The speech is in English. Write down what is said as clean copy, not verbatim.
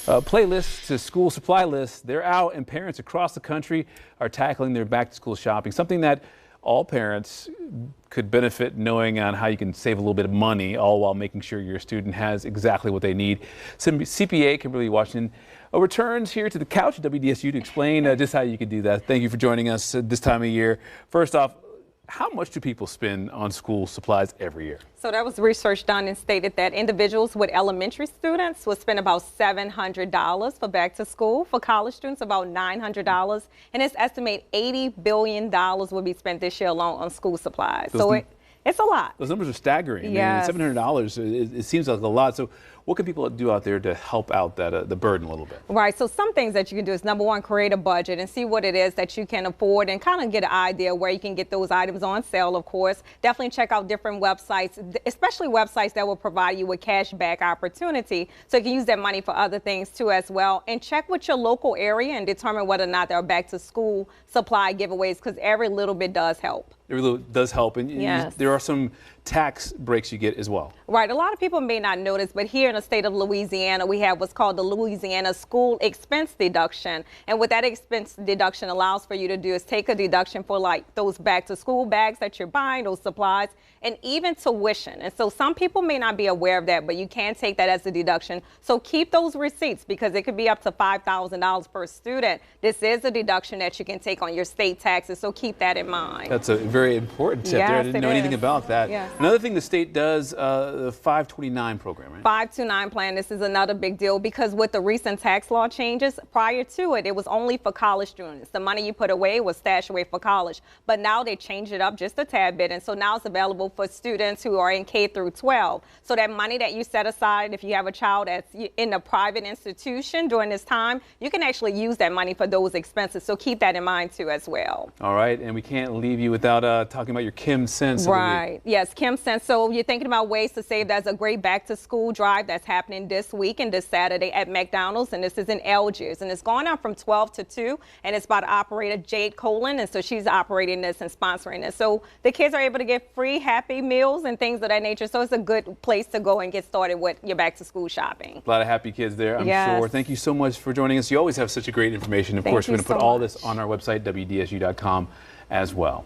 Playlists to school supply lists, they're out, and parents across the country are tackling their back-to-school shopping, something that all parents could benefit knowing on how you can save a little bit of money, all while making sure your student has exactly what they need. CPA Kimberly Washington returns here to the couch at WDSU to explain just how you can do that. Thank you for joining us this time of year. First off, how much do people spend on school supplies every year? So there was research done and stated that individuals with elementary students will spend about $700 for back to school. For college students, about $900. And it's estimated $80 billion will be spent this year alone on school supplies. It's a lot. Those numbers are staggering. Yes. I mean, $700, it seems like a lot. So what can people do out there to help out that the burden a little bit? Right. So some things that you can do is, number one, create a budget and see what it is that you can afford and kind of get an idea where you can get those items on sale, of course. Definitely check out different websites, especially websites that will provide you with cash back opportunity. So you can use that money for other things too as well. And check with your local area and determine whether or not there are back to school supply giveaways, because every little bit does help. It really does help. And yes, there are some tax breaks you get as well. Right. A lot of people may not notice, but here in the state of Louisiana, we have what's called the Louisiana School Expense Deduction. And what that expense deduction allows for you to do is take a deduction for like those back to school bags that you're buying, those supplies, and even tuition. And so some people may not be aware of that, but you can take that as a deduction. So keep those receipts, because it could be up to $5,000 per student. This is a deduction that you can take on your state taxes. So keep that in mind. That's a very important tip there. I didn't know anything about that. Yes. Another thing the state does, the 529 program, right? 529 plan. This is another big deal, because with the recent tax law changes, prior to it, it was only for college students. The money you put away was stashed away for college. But now they changed it up just a tad bit. And so now it's available for students who are in K through 12. So that money that you set aside, if you have a child that's in a private institution during this time, you can actually use that money for those expenses. So keep that in mind too as well. All right. And we can't leave you without talking about your Kim Sense. Right. Yes, Kim Sense. So you're thinking about ways to save. There's a great back to school drive that's happening this week and this Saturday at McDonald's. And this is in Algiers. And it's going on from 12 to 2. And it's by operator Jade Colin. And so she's operating this and sponsoring this. So the kids are able to get free Happy Meals and things of that nature. So it's a good place to go and get started with your back to school shopping. A lot of happy kids there, I'm sure. Thank you so much for joining us. You always have such a great information. Of course, we're going to put all this on our website, WDSU.com, as well.